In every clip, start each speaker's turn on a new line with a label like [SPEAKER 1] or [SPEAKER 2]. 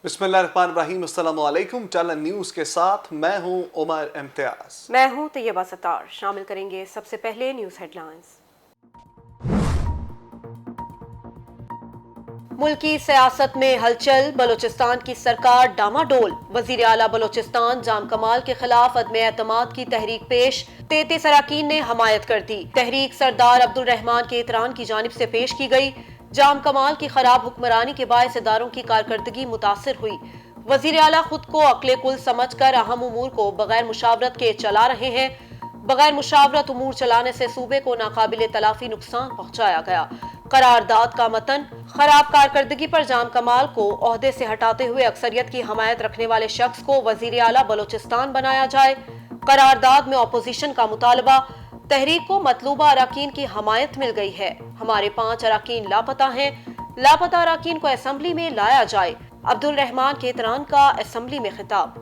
[SPEAKER 1] बिस्मिल्लाहिर्रहमानिर्रहीम। अस्सलाम वालेकुम। टलन न्यूज़ के साथ मैं हूं उमर इम्तियाज।
[SPEAKER 2] मैं हूं तैयबा सत्तार। शामिल करेंगे सबसे पहले न्यूज़ हेडलाइंस। मुल्की सियासत में हलचल, बलोचिस्तान की सरकार डामाडोल। वजीर आला बलोचिस्तान जाम कमाल के खिलाफ अदम एतमाद की तहरीक पेश, 33 अरकान ने हमायत कर दी। तहरीक सरदार अब्दुल रहमान के एतरान की जानिब से पेश की गई। जाम कमाल की खराब हुक्मरानी के बायस इदारों की कारकर्दगी मुतासिर हुई। वजीर आला खुद को अक्ले कुल समझ कर अहम उमूर को बगैर मुशावरत के चला रहे हैं। बगैर मुशावरत उमूर चलाने से सूबे को नाकाबिले तलाफी नुकसान पहुंचाया गया। करारदाद का मतन, खराब कारकर्दगी पर जाम कमाल को ओहदे से हटाते हुए अक्सरियत की हमायत रखने वाले शख्स को वजीर आला बलोचिस्तान बनाया जाए। करारदाद में अपोजिशन का मुतालबा, तहरीक को मतलूबा अराकीन की हमायत मिल गई है। हमारे 5 अराकीन लापता हैं। लापता अराकीन को असेंबली में लाया जाए। अब्दुल रहमान के एतरान का असेंबली में खिताब।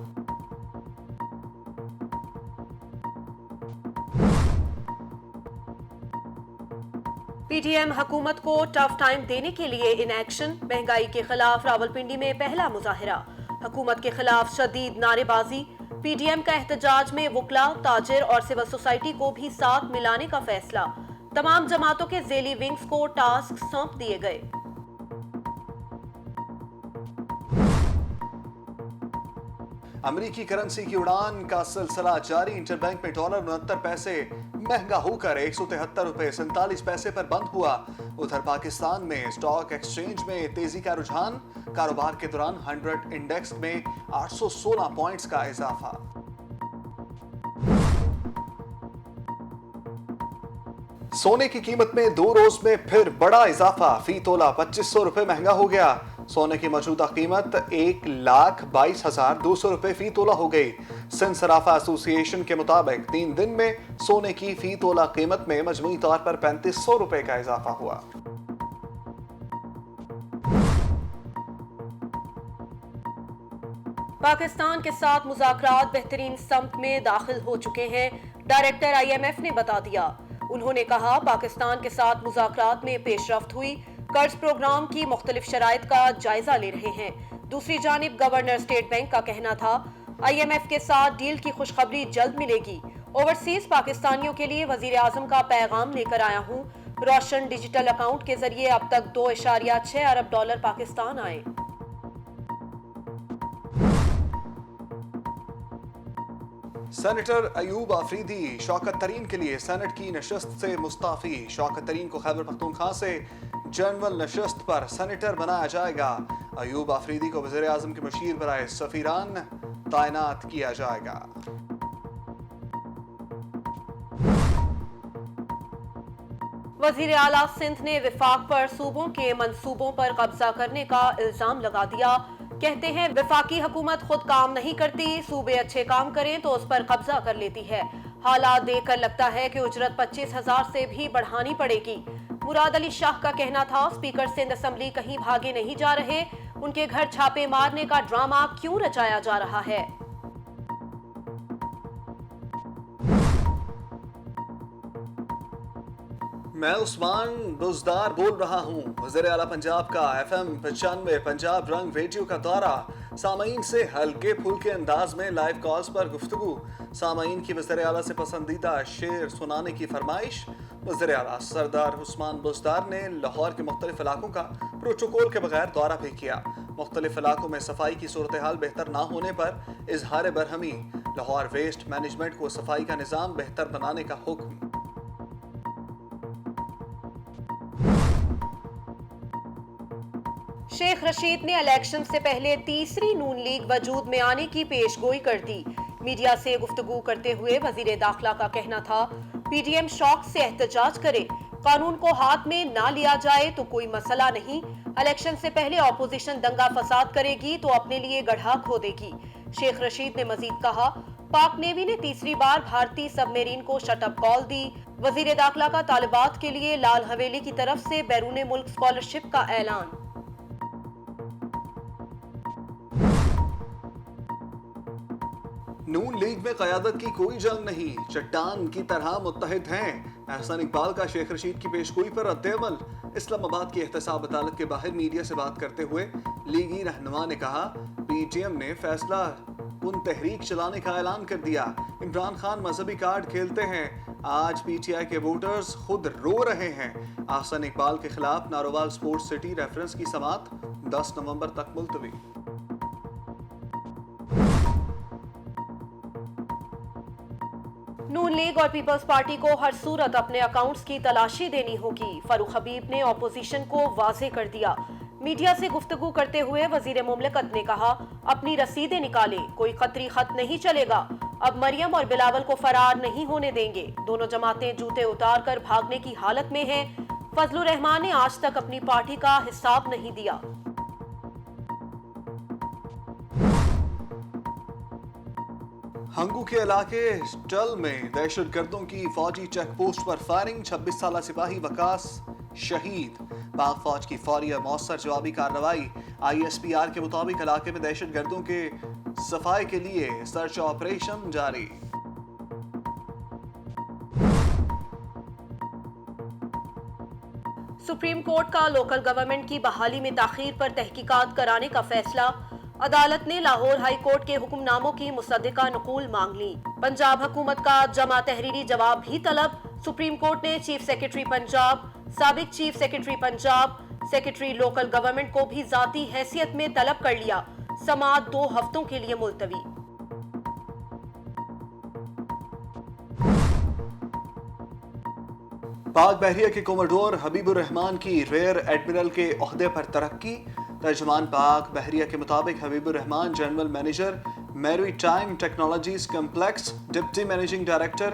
[SPEAKER 2] पीडीएम हुकूमत को टफ टाइम देने के लिए इन एक्शन। महंगाई के खिलाफ रावलपिंडी में पहला मुजाहिरा। हुकूमत के खिलाफ शदीद नारेबाजी। पीडीएम का एहतजाज में वकला, ताजिर और सिविल सोसाइटी को भी साथ मिलाने का फैसला। तमाम जमातों के ज़ेली विंग्स को टास्क सौंप दिए गए।
[SPEAKER 1] अमेरिकी करेंसी की उड़ान का सिलसिला जारी। इंटरबैंक में $69 महंगा होकर ₹173.47 पर बंद हुआ। उधर पाकिस्तान में स्टॉक एक्सचेंज में तेजी का रुझान। कारोबार के दौरान 100 इंडेक्स में 816 पॉइंट्स का इजाफा। सोने की कीमत में 2 रोज में फिर बड़ा इजाफा। फी तोला ₹2500 महंगा हो गया। सोने की मौजूदा कीमत ₹1,22,200 फी तोला हो गई। सिंध सराफा एसोसिएशन के मुताबिक 3 दिन में सोने की फी तोला कीमत में मजमूई तौर पर ₹3500 का इजाफा हुआ।
[SPEAKER 2] पाकिस्तान के साथ मुज़ाकरात बेहतरीन सम्त में दाखिल हो चुके हैं, डायरेक्टर IMF ने बता दिया। उन्होंने कहा, पाकिस्तान के साथ मुज़ाकरात में पेशरफ्त हुई। कर्ज प्रोग्राम की मुख्तलिफ शराइत का जायजा ले रहे हैं। दूसरी जानिब गवर्नर स्टेट बैंक का कहना था, IMF के साथ डील की खुशखबरी जल्द मिलेगी। ओवरसीज पाकिस्तानियों के लिए वजीर आजम का पैगाम लेकर आया हूँ। रोशन डिजिटल अकाउंट के जरिए अब तक $2.6 अरब पाकिस्तान आए।
[SPEAKER 1] सेनेटर अयूब आफरीदी शौकत तरीन के लिए सेनेट की नशस्त से मुस्ताफी। शौकत तरीन को खैबर पख्तूनख्वा से जनरल नशस्त पर सेनेटर बनाया जाएगा। अयूब आफरीदी को वज़ीर आज़म के मुशीर बराए सफीरान तैनात किया जाएगा।
[SPEAKER 2] वज़ीर आला सिंध ने विफाक पर सूबों के मंसूबों पर कब्जा करने का इल्जाम लगा दिया। कहते हैं, वफाकी हुकूमत खुद काम नहीं करती, सूबे अच्छे काम करें तो उस पर कब्जा कर लेती है। हालात देखकर लगता है कि उजरत 25,000 से भी बढ़ानी पड़ेगी। मुराद अली शाह का कहना था, स्पीकर सिंध असेंबली कहीं भागे नहीं जा रहे, उनके घर छापे मारने का ड्रामा क्यों रचाया जा रहा है।
[SPEAKER 1] मैं उस्मान बुज़दार बोल रहा हूँ। वज़ीर आला पंजाब का FM 95 पंजाब रंग रेडियो का दौरा। सामईन से हल्के फुल्के अंदाज में लाइव कॉल्स पर गुफ्तगू। सामईन की वज़ीर आला से पसंदीदा शेर सुनाने की फरमाइश। वज़ीर आला सरदार उस्मान बुज़दार ने लाहौर के मुख्तलिफ इलाकों का प्रोटोकॉल के बगैर दौरा भी किया। मुख्तलिफ इलाकों में सफाई की सूरत हाल बेहतर ना होने पर इजहार बरहमी। लाहौर वेस्ट मैनेजमेंट को सफाई का निज़ाम बेहतर बनाने का हुक्म।
[SPEAKER 2] शेख रशीद ने इलेक्शन से पहले तीसरी नून लीग वजूद में आने की पेशगोई कर दी। मीडिया से गुफ्तगू करते हुए वजीर दाखिला का कहना था, पीडीएम शौक से एहतजाज करे, कानून को हाथ में ना लिया जाए तो कोई मसला नहीं। इलेक्शन से पहले ऑपोजिशन दंगा फसाद करेगी तो अपने लिए गड्ढा खोदेगी। शेख रशीद ने मजीद कहा, पाक नेवी ने तीसरी बार भारतीय सबमरीन को शटअप कॉल दी। वजीर दाखिला का तालिबात के लिए लाल हवेली की तरफ से बैरून मुल्क स्कॉलरशिप का ऐलान।
[SPEAKER 1] नून लीग में क़यादत की कोई जंग नहीं, चट्टान की तरह मुत्तहिद हैं। एहसान इकबाल का शेख रशीद की पेशगोई पर रद्द-ए-अमल। इस्लामाबाद की एहतसाब अदालत के बाहर मीडिया से बात करते हुए लीगी रहनुमा ने कहा, پی ٹی ایم نے فیصلہ کن تحریک چلانے کا اعلان کر دیا. عمران خان مذہبی کارڈ کھیلتے ہیں. آج پی ٹی آئی کے ووٹرز خود رو رہے ہیں. احسن اقبال کے خلاف نارووال سپورٹس سٹی ریفرنس کی سماعت 10 نومبر تک ملتوی.
[SPEAKER 2] نون لیگ اور پیپلز پارٹی کو ہر صورت اپنے اکاؤنٹس کی تلاشی دینی ہوگی. فاروق حبیب نے اپوزیشن کو واضح کر دیا. میڈیا سے گفتگو کرتے ہوئے وزیر مملکت نے کہا اپنی رسیدیں نکالیں, کوئی قطری خط نہیں چلے گا. اب مریم اور بلاول کو فرار نہیں ہونے دیں گے. دونوں جماعتیں جوتے اتار کر بھاگنے کی حالت میں ہیں. فضل الرحمان نے آج تک اپنی پارٹی کا حساب نہیں دیا.
[SPEAKER 1] ہنگو کے علاقے ٹل میں دہشت گردوں کی فوجی چیک پوسٹ پر فائرنگ. 26 سالہ سپاہی وقاص شہید. پاک فوج کی فوری اور مؤثر جوابی کارروائی. آئی ایس پی آر کے مطابق علاقے میں دہشت گردوں کے صفائی کے لیے سرچ آپریشن جاری.
[SPEAKER 2] سپریم کورٹ کا لوکل گورنمنٹ کی بحالی میں تاخیر پر تحقیقات کرانے کا فیصلہ. عدالت نے لاہور ہائی کورٹ کے حکم ناموں کی مصدقہ نقول مانگ لی. پنجاب حکومت کا جمع تحریری جواب بھی طلب. سپریم کورٹ نے چیف سیکرٹری پنجاب, سابق chief secretary Punjab, secretary local government کو بھی ذاتی حیثیت میں طلب کر لیا. سماعت 2 ہفتوں کے لیے ملتوی.
[SPEAKER 1] پاک بحریہ کے کوموڈور حبیب الرحمان کی ریئر ایڈمرل کے عہدے پر ترقی. ترجمان پاک بحریہ کے مطابق حبیب الرحمان جنرل مینیجر میری time technologies complex, deputy managing director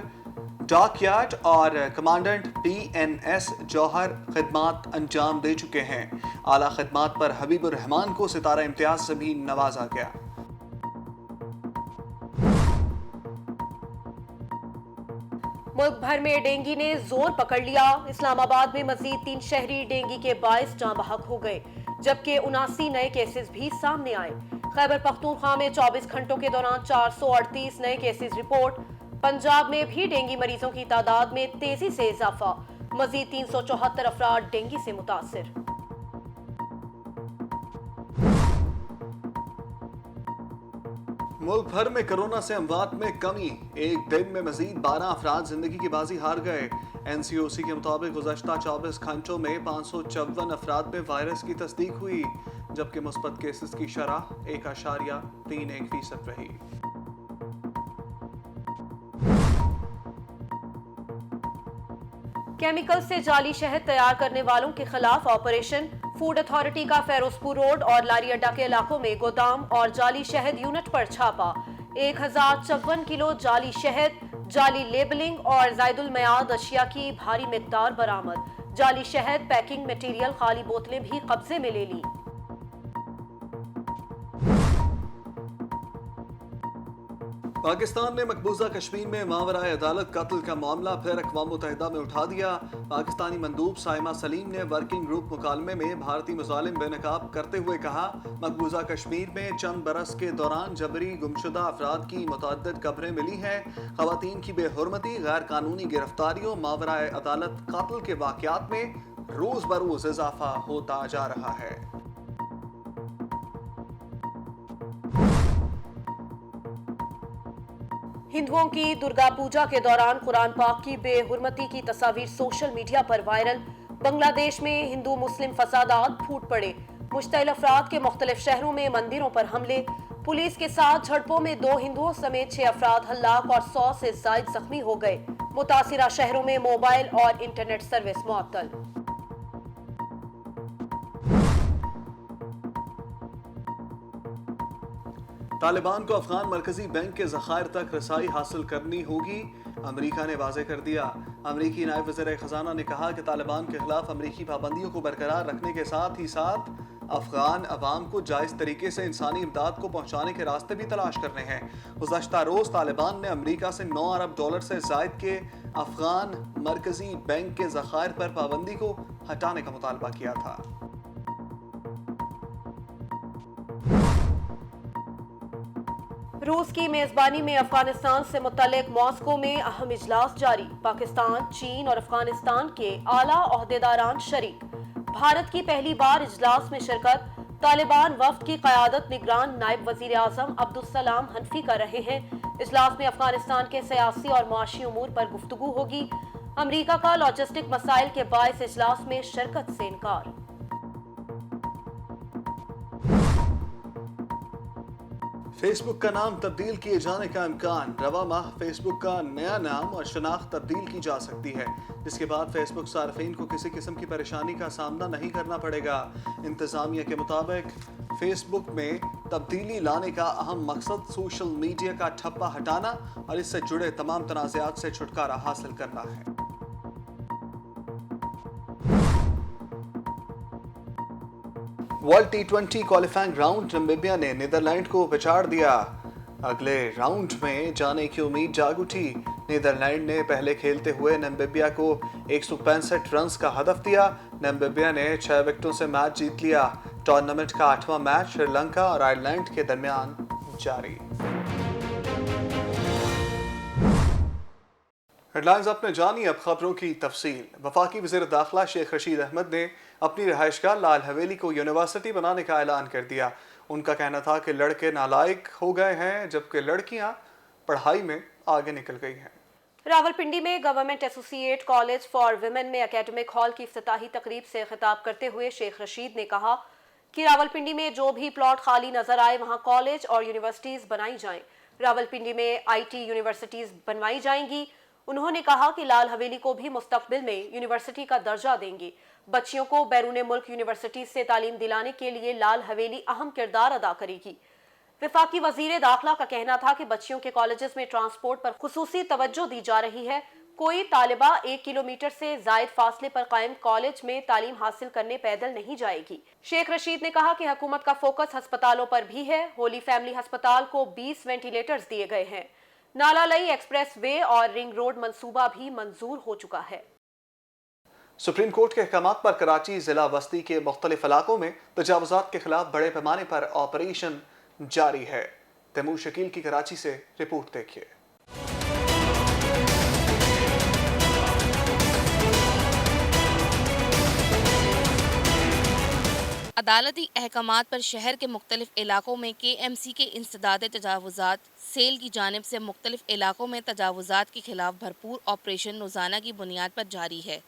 [SPEAKER 1] ڈاک یارڈ اور کمانڈنٹ پی این ایس جوہر خدمات انجام دے چکے ہیں. اعلیٰ خدمات پر حبیب الرحمان کو ستارہ امتیاز سے بھی نوازا گیا.
[SPEAKER 2] ملک بھر میں ڈینگی نے زور پکڑ لیا. اسلام آباد میں مزید 3 شہری ڈینگی کے باعث جاں بحق ہو گئے, جبکہ 79 نئے کیسز بھی سامنے آئے. خیبر پختونخوا میں 24 گھنٹوں کے دوران 438 نئے کیسز رپورٹ. پنجاب میں بھی ڈینگی مریضوں کی تعداد میں تیزی سے اضافہ. مزید 374 افراد ڈینگی سے متاثر.
[SPEAKER 1] ملک بھر میں کرونا سے اموات میں کمی. ایک دن میں مزید 12 افراد زندگی کی بازی ہار گئے. این سی او سی کے مطابق گزشتہ 24 گھنٹوں میں 554 افراد میں وائرس کی تصدیق ہوئی, جبکہ مثبت کیسز کی شرح 1.31% رہی.
[SPEAKER 2] کیمیکل سے جعلی شہد تیار کرنے والوں کے خلاف آپریشن. فوڈ اتھارٹی کا فیروزپور روڈ اور لاری اڈا کے علاقوں میں گودام اور جعلی شہد یونٹ پر چھاپا. 1054 کلو جعلی شہد, جعلی لیبلنگ اور زائد المیعاد اشیاء کی بھاری مقدار برآمد. جعلی شہد, پیکنگ میٹیریل, خالی بوتلیں بھی قبضے میں لے لیں.
[SPEAKER 1] پاکستان نے مقبوضہ کشمیر میں ماورائے عدالت قتل کا معاملہ پھر اقوام متحدہ میں اٹھا دیا. پاکستانی مندوب سائمہ سلیم نے ورکنگ گروپ مکالمے میں بھارتی مظالم بے نقاب کرتے ہوئے کہا مقبوضہ کشمیر میں چند برس کے دوران جبری گمشدہ افراد کی متعدد قبریں ملی ہیں. خواتین کی بے حرمتی, غیر قانونی گرفتاریوں, ماورائے عدالت قتل کے واقعات میں روز بروز اضافہ ہوتا جا رہا ہے.
[SPEAKER 2] ہندوؤں کی درگا پوجا کے دوران قرآن پاک کی بے حرمتی کی تصاویر سوشل میڈیا پر وائرل. بنگلہ دیش میں ہندو مسلم فسادات پھوٹ پڑے. مشتعل افراد کے مختلف شہروں میں مندروں پر حملے. پولیس کے ساتھ جھڑپوں میں 2 ہندوؤں سمیت 6 افراد ہلاک اور 100 سے زائد زخمی ہو گئے. متاثرہ شہروں میں موبائل اور انٹرنیٹ سروس معطل.
[SPEAKER 1] طالبان کو افغان مرکزی بینک کے ذخائر تک رسائی حاصل کرنی ہوگی, امریکہ نے واضح کر دیا. امریکی نائب وزیر خزانہ نے کہا کہ طالبان کے خلاف امریکی پابندیوں کو برقرار رکھنے کے ساتھ ہی ساتھ افغان عوام کو جائز طریقے سے انسانی امداد کو پہنچانے کے راستے بھی تلاش کرنے ہیں. گزشتہ روز طالبان نے امریکہ سے $9 ارب سے زائد کے افغان مرکزی بینک کے ذخائر پر پابندی کو ہٹانے کا مطالبہ کیا تھا.
[SPEAKER 2] روس کی میزبانی میں افغانستان سے متعلق ماسکو میں اہم اجلاس جاری. پاکستان، چین اور افغانستان کے اعلیٰ عہدیداران شریک. بھارت کی پہلی بار اجلاس میں شرکت. तालिबान वफ्द की क़यादत निगरान नायब वज़ीर आज़म अब्दुस्सलाम हनफी कर रहे हैं। इजलास में अफगानिस्तान के सियासी और मुआशी उमूर पर गुफ्तगू होगी। अमरीका का लॉजिस्टिक मसाइल के बायस इजलास में शिरकत से इनकार।
[SPEAKER 1] फेसबुक का नाम तब्दील किए जाने का इम्कान। रवा माह फेसबुक का नया नाम और शनाख्त तब्दील की जा सकती है, जिसके बाद फेसबुक सार्फिन को किसी किस्म की परेशानी का सामना नहीं करना पड़ेगा। इंतजामिया के मुताबिक फेसबुक में तब्दीली लाने का अहम मकसद सोशल मीडिया का ठप्पा हटाना और इससे जुड़े तमाम तनाज़ात से छुटकारा हासिल करना है। World T20 qualifying round Namibia ने नीदरलैंड को पछाड़ दिया। अगले राउंड में जाने की उम्मीद जाग उठी। नीदरलैंड ने पहले खेलते हुए नामीबिया को 165 रन्स का हदफ दिया। नामीबिया ने 6 विकेटों से मैच जीत लिया। टूर्नामेंट का 8वां मैच श्रीलंका और आयरलैंड के दरमियान जारी। हेडलाइंस आपने जानी, अब खबरों की तफसील। वफाकी वज़ीर दाखिला शेख रशीद अहमद ने अपनी रिहाइशगाह लाल हवेली को यूनिवर्सिटी बनाने का ऐलान कर दिया। उनका कहना था कि लड़के नालायक हो गए हैं जबकि लड़कियां पढ़ाई में आगे निकल गई हैं।
[SPEAKER 2] रावलपिंडी में government associate college for women में एकेडमिक हॉल की इफ्तिताही तकरीब से खिताब करते हुए शेख रशीद ने कहा कि रावलपिंडी में जो भी प्लॉट खाली नजर आए वहां कॉलेज और यूनिवर्सिटीज बनाई जाएं। रावलपिंडी में IT यूनिवर्सिटीज बनवाई जाएंगी। उन्होंने कहा कि लाल हवेली को भी मुस्तकबिल में यूनिवर्सिटी का दर्जा देंगे। बच्चियों को बैरून मुल्क यूनिवर्सिटी से तालीम दिलाने के लिए लाल हवेली अहम किरदार अदा करेगी। वफाकी वजीर दाखिला का कहना था कि बच्चियों के कॉलेजेस में ट्रांसपोर्ट पर खुसूसी तवज्जो दी जा रही है। कोई तालिबा 1 किलोमीटर से जायद फासले पर कायम कॉलेज में तालीम हासिल करने पैदल नहीं जाएगी। शेख रशीद ने कहा कि हुकूमत का फोकस अस्पतालों पर भी है। होली फैमिली अस्पताल को 20 वेंटिलेटर्स दिए गए हैं। नाला लई एक्सप्रेस वे और रिंग रोड मंसूबा भी मंजूर हो चुका है।
[SPEAKER 1] सुप्रीम कोर्ट के अहकामात पर कराची जिला बस्ती के मुख्तलिफ इलाकों में तजावुजात के खिलाफ बड़े पैमाने पर ऑपरेशन जारी है। तैमूर शकील की कराची से रिपोर्ट देखिए।
[SPEAKER 3] अदालती अहकामात पर शहर के मुख्तलिफ इलाकों में KMC के इंसदाद तजावुजात सेल की जानिब से मुख्तलिफ इलाकों में तजावुजात के खिलाफ भरपूर ऑपरेशन रोज़ाना की बुनियाद पर जारी है।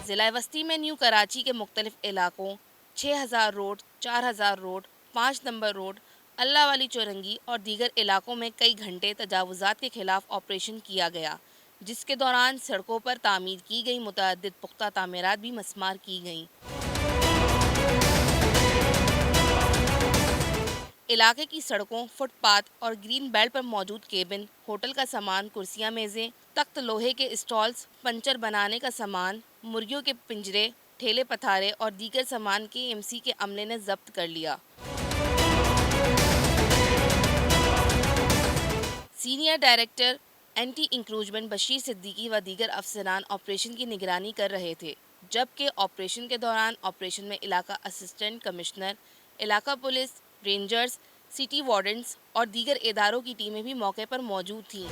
[SPEAKER 3] ज़िला वस्ती में न्यू कराची के मुख्तलिफ इलाकों 6000 रोड, 4000 रोड, 5 नंबर रोड, अल्लाह वाली चौरंगी और दीगर इलाकों में कई घंटे तजावुजात के खिलाफ ऑपरेशन किया गया, जिसके दौरान सड़कों पर तामीर की गई मुतअद्दिद पुख्ता तामीरात भी मस्मार की गईं। इलाके की सड़कों, फुटपाथ और ग्रीन बेल्ट पर मौजूद केबिन, होटल का सामान, कुर्सियां, मेज़ें, तख्त, लोहे के स्टॉल्स, पंचर बनाने का सामान, मुर्गियों के पिंजरे, ठेले पथारे और दीगर सामान KMC के अमले ने जब्त कर लिया। Senior director anti encroachment Bashir Siddiqui व दीगर अफसरान ऑपरेशन की निगरानी कर रहे थे, जबकि ऑपरेशन के दौरान ऑपरेशन में इलाका असिस्टेंट कमिश्नर, इलाका पुलिस, रेंजर्स, सिटी वार्डन्स और दीगर इदारों की टीमें भी मौके पर मौजूद थीं।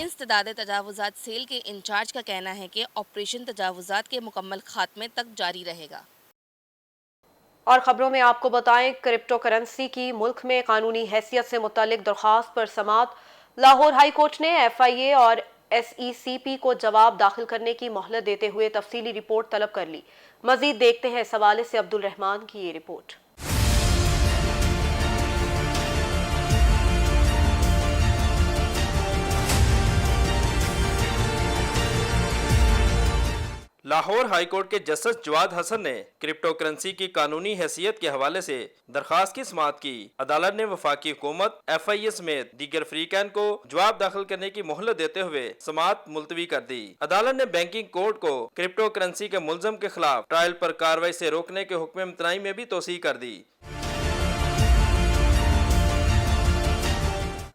[SPEAKER 3] इंसदाद तजावुजात सेल के इंचार्ज का कहना है कि ऑपरेशन तजावुजात के मुकम्मल खात्मे तक जारी रहेगा।
[SPEAKER 2] और खबरों में आपको बताएं, क्रिप्टो करेंसी की मुल्क में कानूनी हैसियत से मुतालिक दरख्वास्त पर समात। लाहौर हाई कोर्ट ने FIA और SECP को जवाब दाखिल करने की मोहलत देते हुए तफसीली रिपोर्ट तलब कर ली। मजीद देखते हैं इस हवाले से अब्दुल रहमान की ये रिपोर्ट।
[SPEAKER 4] लाहौर हाई कोर्ट के जस्टिस जवाद हसन ने क्रिप्टो करेंसी की कानूनी हैसियत के हवाले से दरखास्त की समाअत की। अदालत ने वफाकी हुकूमत, FIA समेत दीगर फरीकैन को जवाब दाखिल करने की मोहलत देते हुए समाअत मुलतवी कर दी। अदालत ने बैंकिंग कोर्ट को क्रिप्टो करेंसी के मुलजम के खिलाफ ट्रायल पर कार्रवाई से रोकने के हुक्म इम्तनाई में भी तोसी कर दी।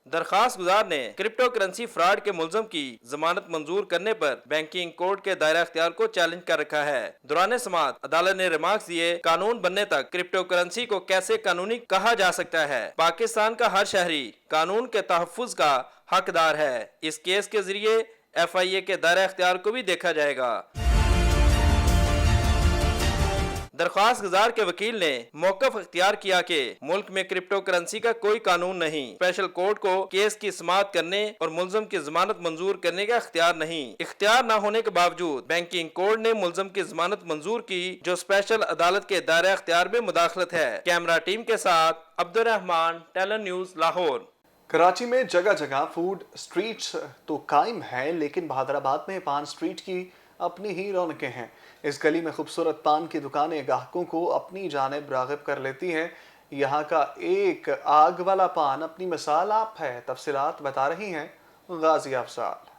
[SPEAKER 4] दरखास्त गुजार ने क्रिप्टो करेंसी फ्रॉड के मुलजम की जमानत मंजूर करने पर बैंकिंग कोर्ट के दायरा इख्तियार को चैलेंज कर रखा है। दौरान समाअत अदालत ने रिमार्क्स दिए, कानून बनने तक क्रिप्टो करेंसी को कैसे कानूनी कहा जा सकता है। पाकिस्तान का हर शहरी कानून के तहफ्फुज का हकदार है। इस केस के जरिए FIA के दायरा इख्तियार को भी देखा जाएगा। दरख्वास्त गुजार के वकील ने मौकफ इख्तियार किया कि मुल्क में क्रिप्टो करेंसी का कोई कानून नहीं, स्पेशल कोर्ट को केस की समाअत करने और मुलजम की जमानत मंजूर करने का इख्तियार नहीं। इख्तियार न होने के बावजूद बैंकिंग कोर्ट ने मुलजम की जमानत मंजूर की, जो स्पेशल अदालत के दायरा इख्तियार में मुदाखलत है। कैमरा टीम के साथ Abdurrahman, talon news, Lahore.
[SPEAKER 1] Karachi में जगह जगह फूड स्ट्रीट्स तो कायम हैं, लेकिन बहादुराबाद में पान स्ट्रीट की अपनी ही रौनकें हैं। इस गली में खूबसूरत पान की दुकानें ग्राहकों को अपनी जानिब राग़िब कर लेती हैं। यहाँ का एक आग वाला पान अपनी मिसाल आप है। तफसीलात बता रही हैं गाजी अफजाल।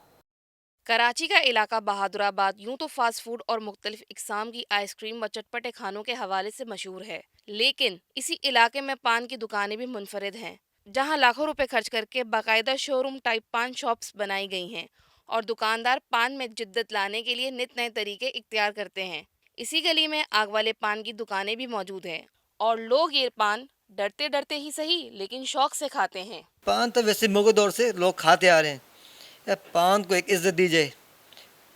[SPEAKER 3] कराची का इलाका बहादुराबाद यूं तो फास्ट फूड और मुख्तलिफ इकसाम की आइसक्रीम व चटपटे खानों के हवाले से मशहूर है, लेकिन इसी इलाके में पान की दुकानें भी मुनफरिद हैं, जहां लाखों रुपए खर्च करके बाकायदा शोरूम टाइप पान शॉप्स बनाई गई हैं और दुकानदार पान में जिद्दत लाने के लिए नित नए तरीके इख्तियार करते हैं। इसी गली में आग वाले पान की दुकानें भी मौजूद हैं और लोग ये पान डरते डरते ही सही लेकिन शौक से खाते हैं।
[SPEAKER 5] पान तो वैसे मुगल दौर से लोग खाते आ रहे हैं, या पान को एक इज़्ज़त दी जाए।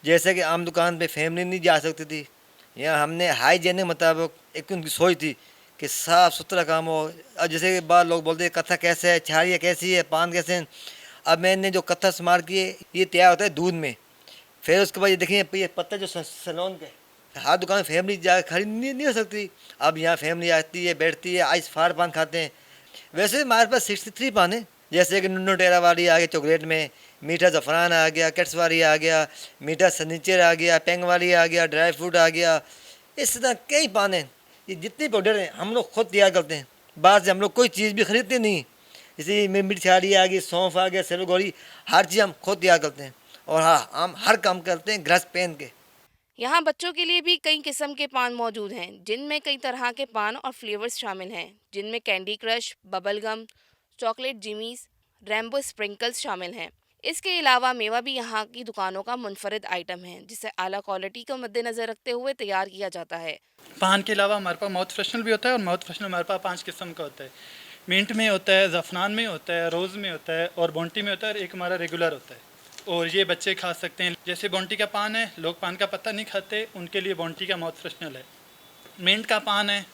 [SPEAKER 5] जैसे कि आम दुकान पे फैमिली नहीं जा सकती थी, यहाँ हमने हाइजीन के मुताबिक एक उनकी सोच थी कि साफ़ सुथरा काम हो। अब जैसे कि बाद लोग बोलते हैं कत्था कैसे है, छारिया कैसी है, पान कैसे हैं। अब मैंने जो कत्था इस्तेमाल किए ये तैयार होता है दूध में, फिर उसके बाद ये देखिए ये पत्ता जो सलोन के हर दुकान में फैमिली जा खरीद नहीं हो सकती। अब यहाँ फैमिली आती है, बैठती है, आइस फार पान खाते हैं। वैसे हमारे पास 63 पान है, जैसे कि नुटेरा वाली आ गया चॉकलेट में, मीठा ज़फ़रान आ गया, कट्स वाली आ गया, मीठा सनीचर आ गया, पेंग वाली आ गया, ड्राई फ्रूट आ गया। इस तरह कई पान हैं। ये जितने पाउडर हैं हम लोग खुद तैयार करते हैं, बाहर से हम लोग कोई चीज़ भी खरीदते नहीं। जैसे मिर्चाड़ी आ गई, सौंफ आ गया, सरगोरी, हर चीज़ हम खुद तैयार करते हैं। और हाँ, हम हर काम करते हैं ग्रस पहन के।
[SPEAKER 3] यहाँ बच्चों के लिए भी कई किस्म के पान मौजूद हैं, जिनमें कई तरह के पान और फ्लेवर्स शामिल हैं, जिनमें candy crush, bubble gum, chocolate jimmies, rainbow sprinkles शामिल हैं। इसके अलावा मेवा भी यहाँ की दुकानों का मुनफरिद आइटम है, जिसे आला क्वालिटी को मद्देनज़र रखते हुए तैयार किया जाता है।
[SPEAKER 6] पान के अलावा हमारे पास माउथ फ्रेशनर भी होता है, और माउथ फ्रेशनर हमारे पास 5 किस्म का होता है। मिंट में होता है, ज़फ़रान में होता है, रोज़ में होता है और बोंटी में होता है, और एक हमारा रेगुलर होता है। और ये बच्चे खा सकते हैं। जैसे बोंटी का पान है, लोग पान का पत्ता नहीं खाते, उनके लिए बोंटी का माउथ फ्रेशनर है। मिंट का पान है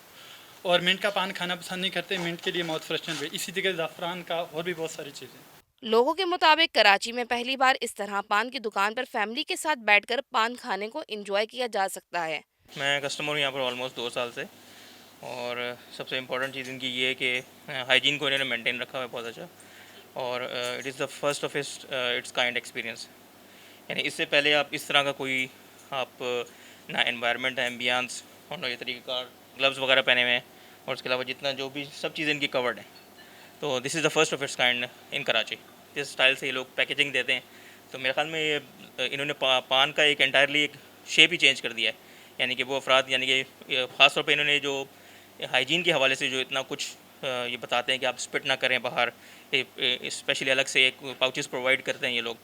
[SPEAKER 6] और मिंट का पान खाना पसंद नहीं करते, मिंट के लिए माउथ फ्रेशनर भी। इसी तरह ज़फ़रान का और भी बहुत सारी चीज़ें।
[SPEAKER 3] लोगों के मुताबिक कराची में पहली बार इस तरह पान की दुकान पर फैमिली के साथ बैठकर पान खाने को एंजॉय किया जा सकता है।
[SPEAKER 7] मैं कस्टमर हूँ यहाँ पर ऑलमोस्ट 2 साल से, और सबसे इम्पोर्टेंट चीज़ इनकी ये है कि हाइजीन को इन्होंने मेंटेन रखा हुआ है बहुत अच्छा, और it is the first of its kind experience. यानी इससे पहले आप इस तरह का कोई आप ना एनवायरनमेंट है, एम्बियंस, और ना ये तरीक़ेकार ग्लव्स वगैरह पहने हुए हैं, और उसके अलावा जितना जो भी सब चीज़ें इनकी कवर्ड हैं। तो this is the first of its kind in Karachi. जिस स्टाइल से ये लोग पैकेजिंग देते हैं, तो मेरे ख्याल में ये इन्होंने पान का एक एंटायरली एक शेप ही चेंज कर दिया है। यानी कि वो अफराद, यानी कि ख़ास तौर पे इन्होंने जो हाइजीन के हवाले से जो इतना कुछ ये बताते हैं कि आप स्पिट ना करें बाहर, स्पेशली अलग से एक पाउचेस प्रोवाइड करते हैं ये लोग।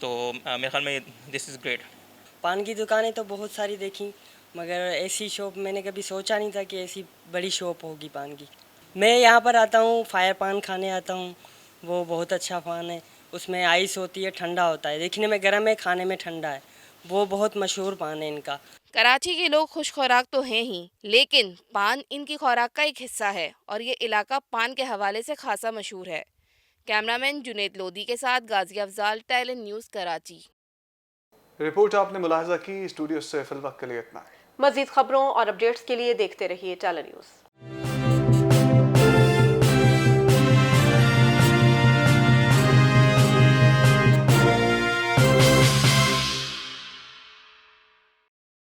[SPEAKER 7] तो मेरे ख्याल में दिस इज़ ग्रेट।
[SPEAKER 8] पान की दुकानें तो बहुत सारी देखी, मगर ऐसी शॉप मैंने कभी सोचा नहीं था कि ऐसी बड़ी शॉप होगी पान की। मैं यहाँ पर आता हूँ, फायर पान खाने आता हूँ। वो बहुत अच्छा पान है, उसमें आइस होती है, ठंडा होता है, देखने में गर्म है, खाने में ठंडा है। वो बहुत मशहूर पान है इनका।
[SPEAKER 3] कराची के लोग खुश खुराक तो हैं ही, लेकिन पान इनकी खुराक का एक हिस्सा है और ये इलाका पान के हवाले से खासा मशहूर है। कैमरामैन जुनेद लोधी के साथ Ghazi Afzal, Talon News, Karachi.
[SPEAKER 1] Report आपने मुलाहजा की। स्टूडियो से फिल वक्त के लिए इतना है।
[SPEAKER 2] मज़ीद खबरों और अपडेट्स के लिए देखते रहिए टेलन न्यूज़।